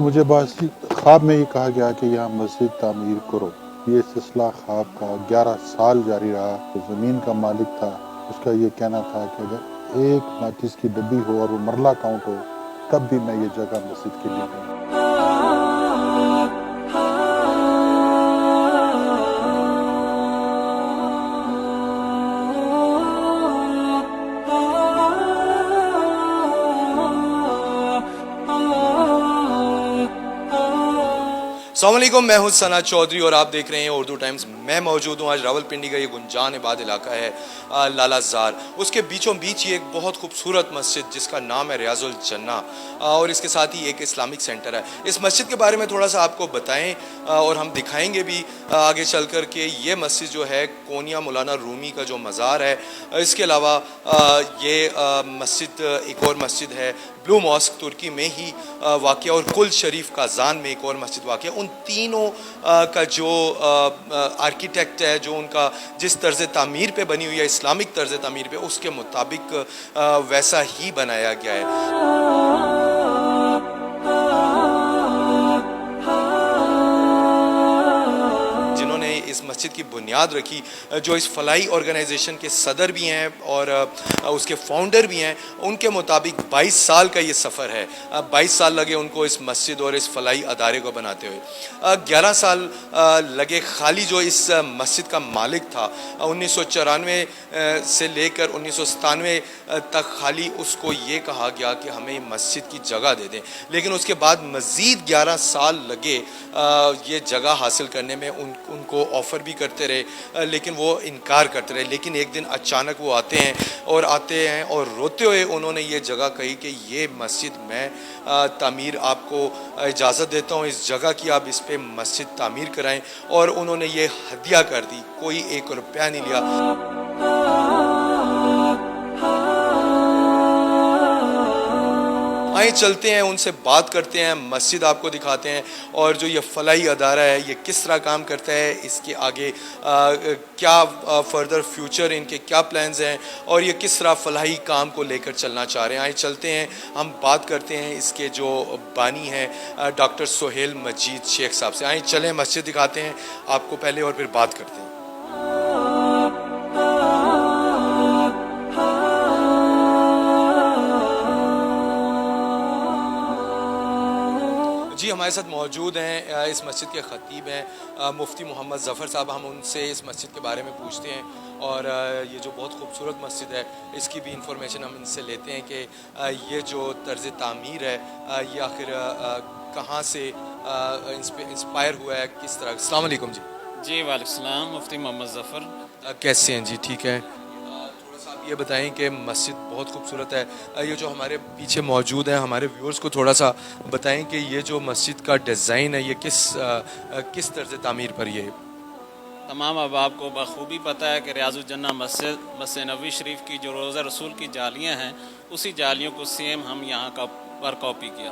مجھے بس خواب میں یہ کہا گیا کہ یہاں مسجد تعمیر کرو. یہ سلسلہ خواب کا 11 سال جاری رہا. جو زمین کا مالک تھا اس کا یہ کہنا تھا کہ اگر ایک ماچس کی ڈبی ہو اور وہ مرلہ کاؤنٹ ہو تب بھی میں یہ جگہ مسجد کے لیے دوں. السلام علیکم، میں ہوں ثنا چودھری اور آپ دیکھ رہے ہیں اردو ٹائمز. میں موجود ہوں آج راول پنڈی کا یہ گنجان آباد علاقہ ہے لالا زار. اس کے بیچوں بیچ یہ ایک بہت خوبصورت مسجد جس کا نام ہے ریاض الجنہ اور اس کے ساتھ ہی ایک اسلامک سینٹر ہے. اس مسجد کے بارے میں تھوڑا سا آپ کو بتائیں اور ہم دکھائیں گے بھی آگے چل کر کے. یہ مسجد جو ہے کونیا مولانا رومی کا جو مزار ہے. اس کے علاوہ یہ مسجد ایک اور مسجد ہے بلو ماسک ترکی میں ہی واقع اور کل شریف کازان میں ایک اور مسجد واقع. ان تینوں کا جو آرکیٹیکٹ ہے، جو ان کا جس طرز تعمیر پہ بنی ہوئی ہے اسلامک طرز تعمیر پہ، اس کے مطابق ویسا ہی بنایا گیا ہے. اس مسجد کی بنیاد رکھی، جو اس فلاحی آرگنائزیشن کے صدر بھی ہیں اور اس کے فاؤنڈر بھی ہیں، ان کے مطابق 22 سال کا یہ سفر ہے. 22 سال لگے ان کو اس مسجد اور اس فلاحی ادارے کو بناتے ہوئے. 11 سال لگے خالی جو اس مسجد کا مالک تھا 1994 سے لے کر 1997 تک خالی اس کو یہ کہا گیا کہ ہمیں مسجد کی جگہ دے دیں. لیکن اس کے بعد مزید 11 سال لگے یہ جگہ حاصل کرنے میں. ان کو آفر بھی کرتے رہے لیکن وہ انکار کرتے رہے. لیکن ایک دن اچانک وہ آتے ہیں اور روتے ہوئے انہوں نے یہ جگہ کہی کہ یہ مسجد میں تعمیر آپ کو اجازت دیتا ہوں، اس جگہ کی آپ اس پہ مسجد تعمیر کرائیں. اور انہوں نے یہ ہدیہ کر دی، کوئی 1 روپیہ نہیں لیا. آئیں چلتے ہیں، ان سے بات کرتے ہیں، مسجد آپ کو دکھاتے ہیں اور جو یہ فلاحی ادارہ ہے یہ کس طرح کام کرتا ہے، اس کے آگے کیا فردر فیوچر ان کے کیا پلانز ہیں اور یہ کس طرح فلاحی کام کو لے کر چلنا چاہ رہے ہیں. آئیں چلتے ہیں، ہم بات کرتے ہیں اس کے جو بانی ہیں ڈاکٹر سہیل مجید شیخ صاحب سے. آئیں چلیں مسجد دکھاتے ہیں آپ کو پہلے اور پھر بات کرتے ہیں. جی ہمارے ساتھ موجود ہیں اس مسجد کے خطیب ہیں مفتی محمد ظفر صاحب. ہم ان سے اس مسجد کے بارے میں پوچھتے ہیں اور یہ جو بہت خوبصورت مسجد ہے اس کی بھی انفارمیشن ہم ان سے لیتے ہیں کہ یہ جو طرز تعمیر ہے یہ آخر کہاں سے انسپائر ہوا ہے، کس طرح. السلام علیکم. جی وعلیکم السلام. مفتی محمد ظفر. کیسے ہیں جی؟ ٹھیک ہے. یہ بتائیں کہ مسجد بہت خوبصورت ہے. یہ جو ہمارے پیچھے موجود ہیں ہمارے ویورز کو تھوڑا سا بتائیں کہ یہ جو مسجد کا ڈیزائن ہے یہ کس طرز تعمیر پر یہ تمام احباب کو بخوبی پتہ ہے کہ ریاض الجنہ مسجد نبوی شریف کی جو روضہ رسول کی جالیاں ہیں اسی جالیوں کو سیم ہم یہاں کا پر کاپی کیا.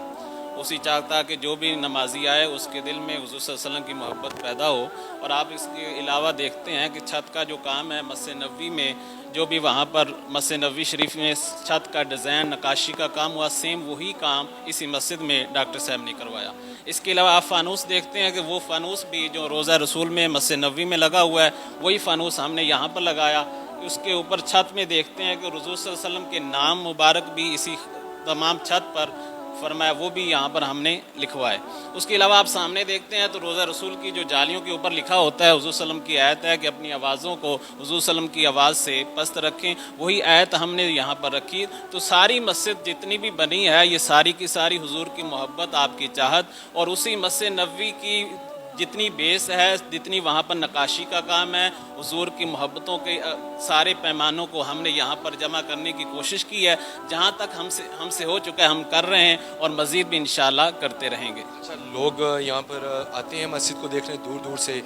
اسی چاہتا کہ جو بھی نمازی آئے اس کے دل میں حضور صلی اللہ علیہ وسلم کی محبت پیدا ہو. اور آپ اس کے علاوہ دیکھتے ہیں کہ چھت کا جو کام ہے مسجد نبوی میں، جو بھی وہاں پر مسجد نبوی شریف میں چھت کا ڈیزائن نقاشی کا کام ہوا، سیم وہی کام اسی مسجد میں ڈاکٹر صاحب نے کروایا. اس کے علاوہ آپ فانوس دیکھتے ہیں کہ وہ فانوس بھی جو روضہ رسول میں مسجد نبوی میں لگا ہوا ہے وہی فانوس ہم نے یہاں پر لگایا. اس کے اوپر چھت میں دیکھتے ہیں کہ حضور صلی اللہ علیہ وسلم کے نام مبارک بھی اسی تمام چھت پر فرمایا، وہ بھی یہاں پر ہم نے لکھوائے. اس کے علاوہ آپ سامنے دیکھتے ہیں تو روضہ رسول کی جو جالیوں کے اوپر لکھا ہوتا ہے، حضور صلی اللہ علیہ وسلم کی آیت ہے کہ اپنی آوازوں کو حضور صلی اللہ علیہ وسلم کی آواز سے پست رکھیں. وہی آیت ہم نے یہاں پر رکھی. تو ساری مسجد جتنی بھی بنی ہے یہ ساری کی ساری حضور کی محبت، آپ کی چاہت اور اسی مسجد نبوی کی جتنی بیس ہے، جتنی وہاں پر نقاشی کا کام ہے، حضور کی محبتوں کے سارے پیمانوں کو ہم نے یہاں پر جمع کرنے کی کوشش کی ہے. جہاں تک ہم سے ہو چکا ہے ہم کر رہے ہیں اور مزید بھی انشاءاللہ کرتے رہیں گے. اچھا، لوگ یہاں پر آتے ہیں مسجد کو دیکھنے دور دور سے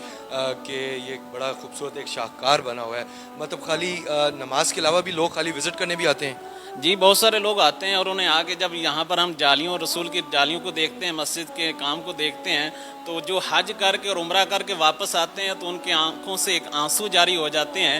کہ یہ ایک بڑا خوبصورت ایک شاہکار بنا ہوا ہے. مطلب خالی نماز کے علاوہ بھی لوگ خالی وزٹ کرنے بھی آتے ہیں؟ جی بہت سارے لوگ آتے ہیں اور انہیں آ کے جب یہاں پر ہم جالیوں رسول کی جالیوں کو دیکھتے ہیں، مسجد کے کام کو دیکھتے ہیں، تو جو حج کر کے اور عمرہ کر کے واپس آتے ہیں تو ان کی آنکھوں سے ایک آنسو جاری ہو جاتے ہیں.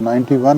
91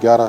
11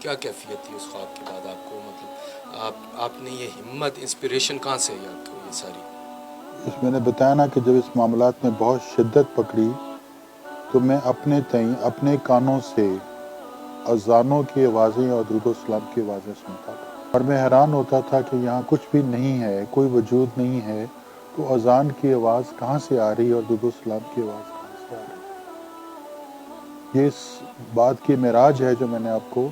کیا کیفیت تھی اس خواب کے بعد آپ کو؟ مطلب آپ نے یہ ہمت انسپریشن کہاں سے آئی آپ کو یہ ساری؟ میں نے بتایا نا کہ جب اس معاملات میں بہت شدت پکڑی تو میں اپنے تئیں اپنے کانوں سے اذانوں کی آوازیں اور درود و سلام کی آوازیں سنتا تھا، اور میں حیران ہوتا تھا کہ یہاں کچھ بھی نہیں ہے، کوئی وجود نہیں ہے، تو اذان کی آواز کہاں سے آ رہی اور درود و سلام کی آواز کہاں سے آ رہی؟ یہ اس بات کی معراج ہے جو میں نے آپ کو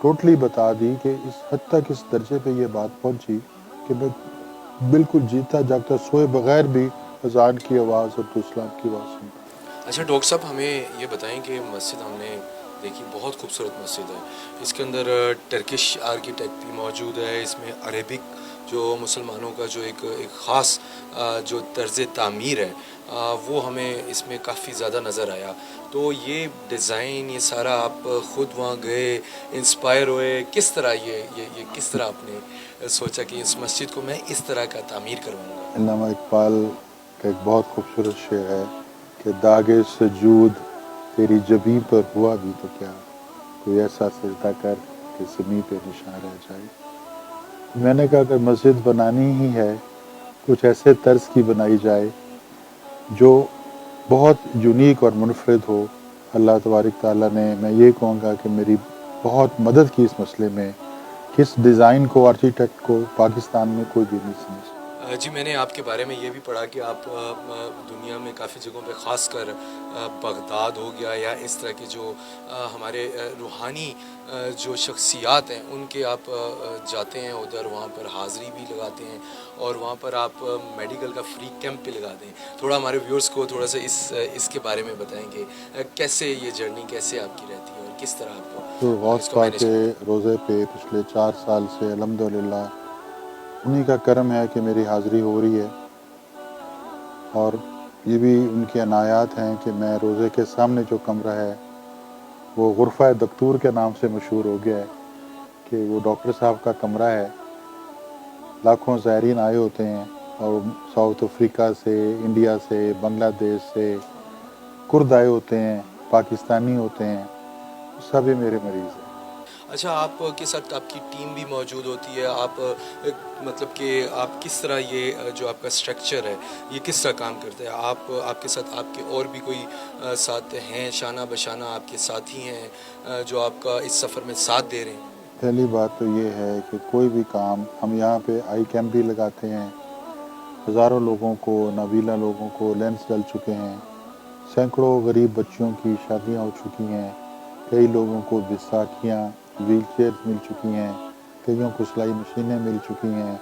ٹوٹلی بتا دی کہ اس حد تک اس درجے پہ یہ بات پہنچی کہ میں بالکل جیتا جاگتا سوئے بغیر بھی اذان کی آواز اور درود و سلام کی آواز سنتا۔ اچھا ڈاکٹر صاحب، ہمیں یہ بتائیں کہ مسجد ہم نے دیکھی، بہت خوبصورت مسجد ہے، اس کے اندر ٹرکش آرکیٹیکٹ بھی موجود ہے، اس میں عربک جو مسلمانوں کا جو ایک خاص جو طرز تعمیر ہے وہ ہمیں اس میں کافی زیادہ نظر آیا۔ تو یہ ڈیزائن، یہ سارا آپ خود وہاں گئے، انسپائر ہوئے، کس طرح یہ کس طرح آپ نے سوچا کہ اس مسجد کو میں اس طرح کا تعمیر کرواؤں گا؟ علامہ اقبال کا ایک بہت خوبصورت شعر ہے کہ داغ سجود تیری جبیں پر ہوا بھی تو کیا، کوئی ایسا سجدہ کر کہ زمیں پہ نشان رہ جائے۔ میں نے کہا اگر مسجد بنانی ہی ہے کچھ ایسے طرز کی بنائی جائے جو بہت یونیک اور منفرد ہو۔ اللہ تبارک تعالیٰ نے، میں یہ کہوں گا کہ میری بہت مدد کی اس مسئلے میں، کس ڈیزائن کو، آرکیٹیکٹ کو پاکستان میں کوئی بھی نہیں سمجھ۔ جی، میں نے آپ کے بارے میں یہ بھی پڑھا کہ آپ دنیا میں کافی جگہوں پہ، خاص کر بغداد ہو گیا یا اس طرح کے جو ہمارے روحانی جو شخصیات ہیں ان کے آپ جاتے ہیں ادھر، وہاں پر حاضری بھی لگاتے ہیں اور وہاں پر آپ میڈیکل کا فری کیمپ بھی لگاتے ہیں۔ تھوڑا ہمارے ویورز کو تھوڑا سا اس کے بارے میں بتائیں کہ کیسے یہ جرنی کیسے آپ کی رہتی ہے اور کس طرح آپ تو کو غوث اس کو پاک مینیج کے کرتے ہیں؟ روزے پہ پچھلے 4 سال سے الحمدللہ انہی کا کرم ہے کہ میری حاضری ہو رہی ہے، اور یہ بھی ان کے عنایات ہیں کہ میں روزے کے سامنے جو کمرہ ہے وہ غرفہ دکتور کے نام سے مشہور ہو گیا ہے کہ وہ ڈاکٹر صاحب کا کمرہ ہے۔ لاکھوں زائرین آئے ہوتے ہیں اور ساؤتھ افریقہ سے، انڈیا سے، بنگلہ دیش سے کرد آئے ہوتے ہیں، پاکستانی ہوتے ہیں، سبھی میرے مریض ہیں۔ اچھا، آپ کے ساتھ آپ کی ٹیم بھی موجود ہوتی ہے، آپ مطلب کہ آپ کس طرح یہ جو آپ کا اسٹرکچر ہے یہ کس طرح کام کرتا ہے؟ آپ کے ساتھ آپ کے اور بھی کوئی ساتھ ہیں، شانہ بشانہ آپ کے ساتھی ہیں جو آپ کا اس سفر میں ساتھ دے رہے ہیں؟ پہلی بات تو یہ ہے کہ کوئی بھی کام، ہم یہاں پہ آئی کیمپ بھی لگاتے ہیں، ہزاروں لوگوں کو، نابینا لوگوں کو لینس ڈل چکے ہیں، سینکڑوں غریب بچوں کی شادیاں ہو چکی ہیں، کئی لوگوں کو بیساکھیاں، ویل چیئر مل چکی ہیں، کئیوں کو سلائی مشینیں مل چکی ہیں،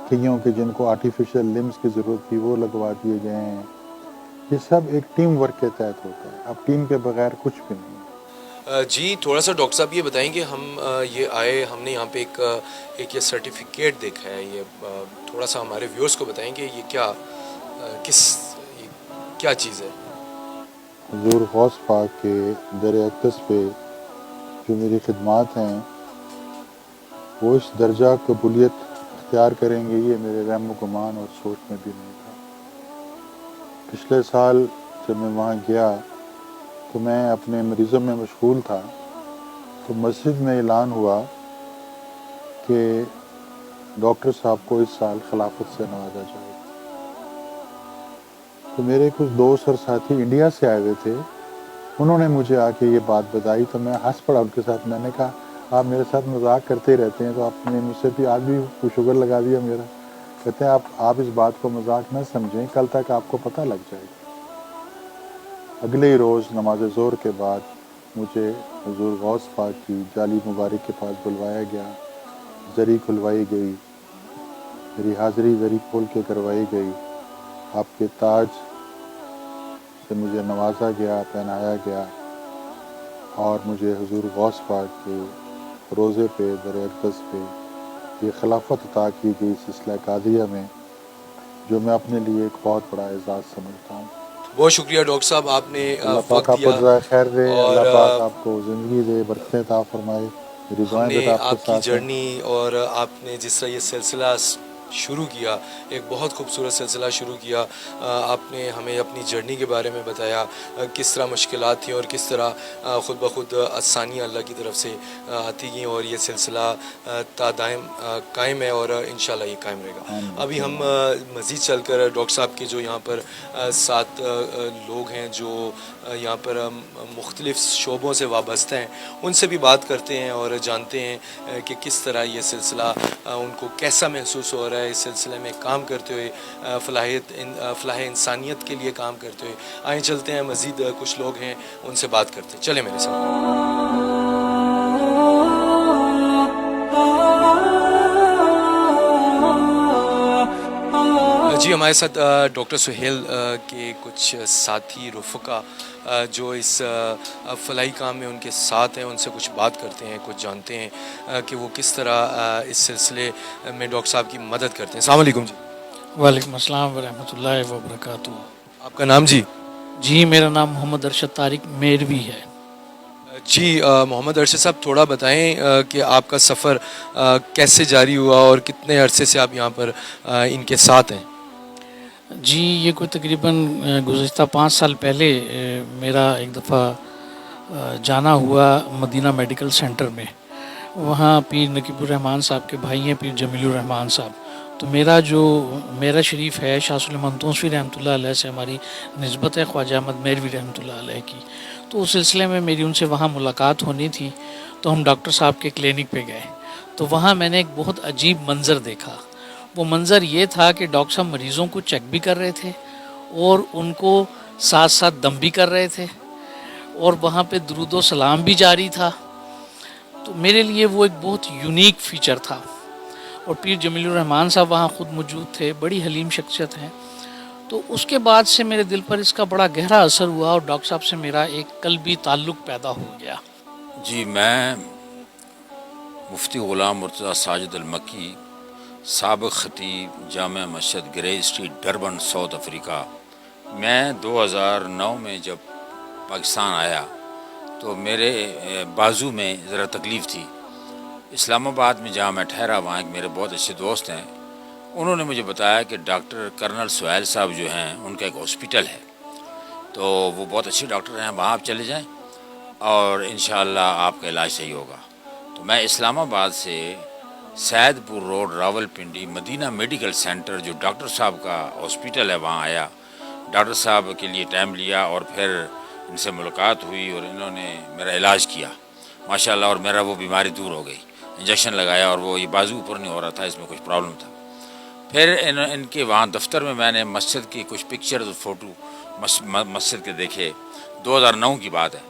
کئیوں کے جن کو آرٹیفیشل لمز کی ضرورت تھی وہ لگوا دیے گئے ہیں۔ یہ سب ایک ٹیم ورک کے تحت ہوتا ہے، اب ٹیم کے بغیر کچھ بھی نہیں۔ جی، تھوڑا سا ڈاکٹر صاحب یہ بتائیں کہ ہم یہ آئے، ہم نے یہاں پہ ایک یہ سرٹیفکیٹ دیکھا ہے، یہ تھوڑا سا ہمارے ویورز کو بتائیں کہ یہ کیا کیا چیز ہے؟ حضور غوث پاک کے در اقدس پہ جو میری خدمات ہیں وہ اس درجہ قبولیت اختیار کریں گے، یہ میرے رحم و گمان اور سوچ میں بھی نہیں تھا۔ پچھلے سال جب میں وہاں گیا تو میں اپنے مریضوں میں مشغول تھا، تو مسجد میں اعلان ہوا کہ ڈاکٹر صاحب کو اس سال خلافت سے نوازا جائے گا۔ تو میرے کچھ دوست اور ساتھی انڈیا سے آئے ہوئے تھے، انہوں نے مجھے آ کے یہ بات بتائی تو میں ہنس پڑا ان کے ساتھ۔ میں نے کہا آپ میرے ساتھ مذاق کرتے رہتے ہیں، تو آپ نے مجھ سے بھی آج بھی شوگر لگا دیا میرا۔ کہتے ہیں آپ اس بات کو مذاق نہ سمجھیں، کل تک آپ کو پتہ لگ جائے گا۔ اگلے ہی روز نماز ظہر کے بعد مجھے حضور غوث پاک کی جالی مبارک کے پاس بلوایا گیا، زری کھلوائی گئی، میری حاضری زری کھول کے کروائی گئی، آپ کے تاج سے مجھے نوازا گیا، پہنایا گیا، اور مجھے حضور غوث پاک کے روزے پہ، در اقدس پہ یہ خلافت عطا کی گئی سلسلہ قادریہ میں، جو میں اپنے لیے ایک بہت بڑا اعزاز سمجھتا ہوں۔ بہت شکریہ ڈاکٹر صاحب، آپ نے اللہ پاک وقت آپ کو دیا، جزائے خیر دے، اور اللہ پاک آپ کو زندگی دے، برکتیں عطا فرمائے، میری ہم دعائیں نے بیٹا آپ کے آپ کی ساتھ ہیں۔ جرنی اور آپ نے جس طرح یہ سلسلہ شروع کیا، ایک بہت خوبصورت سلسلہ شروع کیا. آپ نے ہمیں اپنی جرنی کے بارے میں بتایا، کس طرح مشکلات تھیں اور کس طرح خود بخود آسانیاں اللہ کی طرف سے آتی گئیں، اور یہ سلسلہ تا دائم قائم ہے اور انشاءاللہ یہ قائم رہے گا. ابھی ہم مزید چل کر ڈاکٹر صاحب کے جو یہاں پر 7 لوگ ہیں جو یہاں پر مختلف شعبوں سے وابستہ ہیں، ان سے بھی بات کرتے ہیں اور جانتے ہیں کہ کس طرح یہ سلسلہ ان کو کیسا محسوس ہو رہا ہے اس سلسلے میں کام کرتے ہوئے، فلاح انسانیت کے لیے کام کرتے ہوئے. آئیں چلتے ہیں، مزید کچھ لوگ ہیں ان سے بات کرتے ہیں. چلیں میرے ساتھ. جی ہمارے ساتھ ڈاکٹر سہیل کے کچھ ساتھی رفقا جو اس فلاحی کام میں ان کے ساتھ ہیں، ان سے کچھ بات کرتے ہیں، کچھ جانتے ہیں کہ وہ کس طرح اس سلسلے میں ڈاکٹر صاحب کی مدد کرتے ہیں. السلام علیکم جی. وعلیکم السلام ورحمۃ اللہ وبرکاتہ. آپ کا نام جی؟ جی میرا نام محمد ارشد طارق میروی ہے. جی محمد ارشد صاحب، تھوڑا بتائیں کہ آپ کا سفر کیسے جاری ہوا اور کتنے عرصے سے آپ یہاں پر ان کے ساتھ ہیں؟ جی یہ کوئی تقریباً گزشتہ 5 سال پہلے میرا ایک دفعہ جانا ہوا مدینہ میڈیکل سینٹر میں. وہاں پیر نقیب الرحمان صاحب کے بھائی ہیں پیر جمیل الرحمان صاحب. تو میرا شریف ہے شاہ سلیمان توسوی رحمۃ اللہ علیہ سے ہماری نسبت ہے خواجہ احمد میروی رحمۃ اللہ علیہ کی. تو اس سلسلے میں میری ان سے وہاں ملاقات ہونی تھی، تو ہم ڈاکٹر صاحب کے کلینک پہ گئے. تو وہاں میں نے ایک بہت عجیب منظر دیکھا. وہ منظر یہ تھا کہ ڈاکٹر صاحب مریضوں کو چیک بھی کر رہے تھے اور ان کو ساتھ ساتھ دم بھی کر رہے تھے، اور وہاں پہ درود و سلام بھی جاری تھا. تو میرے لیے وہ ایک بہت یونیک فیچر تھا. اور پیر جمیل الرحمان صاحب وہاں خود موجود تھے، بڑی حلیم شخصیت ہیں. تو اس کے بعد سے میرے دل پر اس کا بڑا گہرا اثر ہوا اور ڈاکٹر صاحب سے میرا ایک قلبی تعلق پیدا ہو گیا. جی میں مفتی غلام مرتضیٰ ساجد المکی، سابق خطیب جامع مسجد گرے اسٹریٹ ڈربن ساؤتھ افریقہ. میں 2009 میں جب پاکستان آیا تو میرے بازو میں ذرا تکلیف تھی. اسلام آباد میں جہاں میں ٹھہرا وہاں ایک میرے بہت اچھے دوست ہیں، انہوں نے مجھے بتایا کہ ڈاکٹر کرنل سہیل صاحب جو ہیں ان کا ایک ہاسپیٹل ہے، تو وہ بہت اچھے ڈاکٹر ہیں، وہاں آپ چلے جائیں اور انشاءاللہ آپ کا علاج صحیح ہوگا. تو میں اسلام آباد سے سید پور روڈ راولپنڈی مدینہ میڈیکل سینٹر جو ڈاکٹر صاحب کا ہاسپیٹل ہے وہاں آیا. ڈاکٹر صاحب کے لیے ٹائم لیا اور پھر ان سے ملاقات ہوئی اور انہوں نے میرا علاج کیا ماشاءاللہ، اور میرا وہ بیماری دور ہو گئی. انجیکشن لگایا اور وہ یہ بازو اوپر نہیں ہو رہا تھا، اس میں کچھ پرابلم تھا. پھر ان کے وہاں دفتر میں نے مسجد کی کچھ پکچرز فوٹو مسجد کے دیکھے. 2009 کی بات ہے.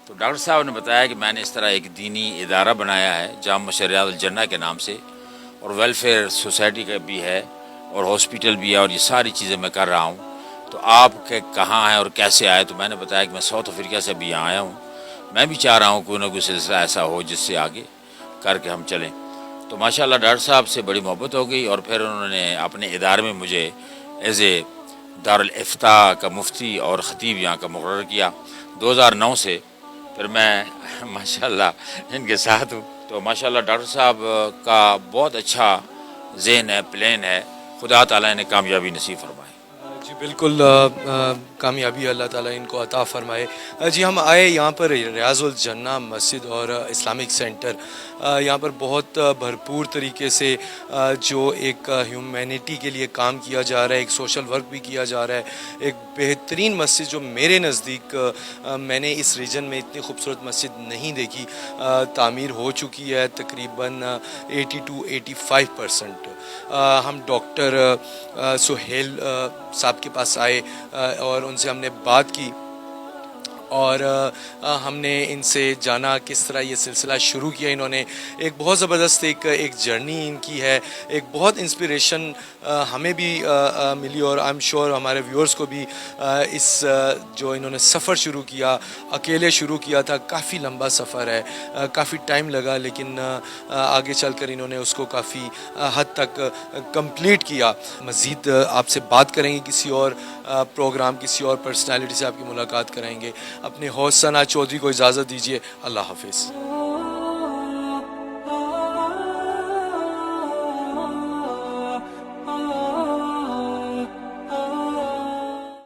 تو ڈاکٹر صاحب نے بتایا کہ میں نے اس طرح ایک دینی ادارہ بنایا ہے جامع ریاض الجنہ کے نام سے، اور ویلفیئر سوسائٹی کا بھی ہے اور ہاسپیٹل بھی ہے، اور یہ ساری چیزیں میں کر رہا ہوں. تو آپ کے کہاں ہیں اور کیسے آئے؟ تو میں نے بتایا کہ میں ساؤتھ افریقہ سے بھی یہاں آیا ہوں، میں بھی چاہ رہا ہوں کوئی نہ کوئی سلسلہ ایسا ہو جس سے آگے کر کے ہم چلیں. تو ماشاءاللہ ڈاکٹر صاحب سے بڑی محبت ہو گئی، اور پھر انہوں نے اپنے ادارے میں مجھے ایز اے دارالافتاء کا مفتی اور خطیب یہاں کا مقرر کیا 2009 سے. پھر میں ماشاءاللہ ان کے ساتھ ہوں. تو ماشاءاللہ ڈاکٹر صاحب کا بہت اچھا ذہن ہے، پلان ہے. خدا تعالیٰ نے کامیابی نصیب فرمائے. جی بالکل، کامیابی اللہ تعالیٰ ان کو عطا فرمائے. جی ہم آئے یہاں پر ریاض الجنہ مسجد اور اسلامک سینٹر. یہاں پر بہت بھرپور طریقے سے جو ایک ہیومینٹی کے لیے کام کیا جا رہا ہے، ایک سوشل ورک بھی کیا جا رہا ہے. ایک بہترین مسجد جو میرے نزدیک میں نے اس ریجن میں اتنی خوبصورت مسجد نہیں دیکھی. تعمیر ہو چکی ہے تقریباً 80-85%. ہم ڈاکٹر سہیل صاحب کے پاس آئے اور ان سے ہم نے بات کی اور ہم نے ان سے جانا کس طرح یہ سلسلہ شروع کیا. انہوں نے ایک بہت زبردست ایک جرنی ان کی ہے، ایک بہت انسپریشن ہمیں بھی ملی اور آئی ایم شیور ہمارے ویورز کو بھی. اس جو انہوں نے سفر شروع کیا، اکیلے شروع کیا تھا، کافی لمبا سفر ہے، کافی ٹائم لگا، لیکن آگے چل کر انہوں نے اس کو کافی حد تک کمپلیٹ کیا. مزید آپ سے بات کریں گے، کسی اور پروگرام کسی اور پرسنالٹی سے آپ کی ملاقات کرائیں گے. اپنے ہوسٹ ثنا چودھری کو اجازت دیجیے. اللہ حافظ.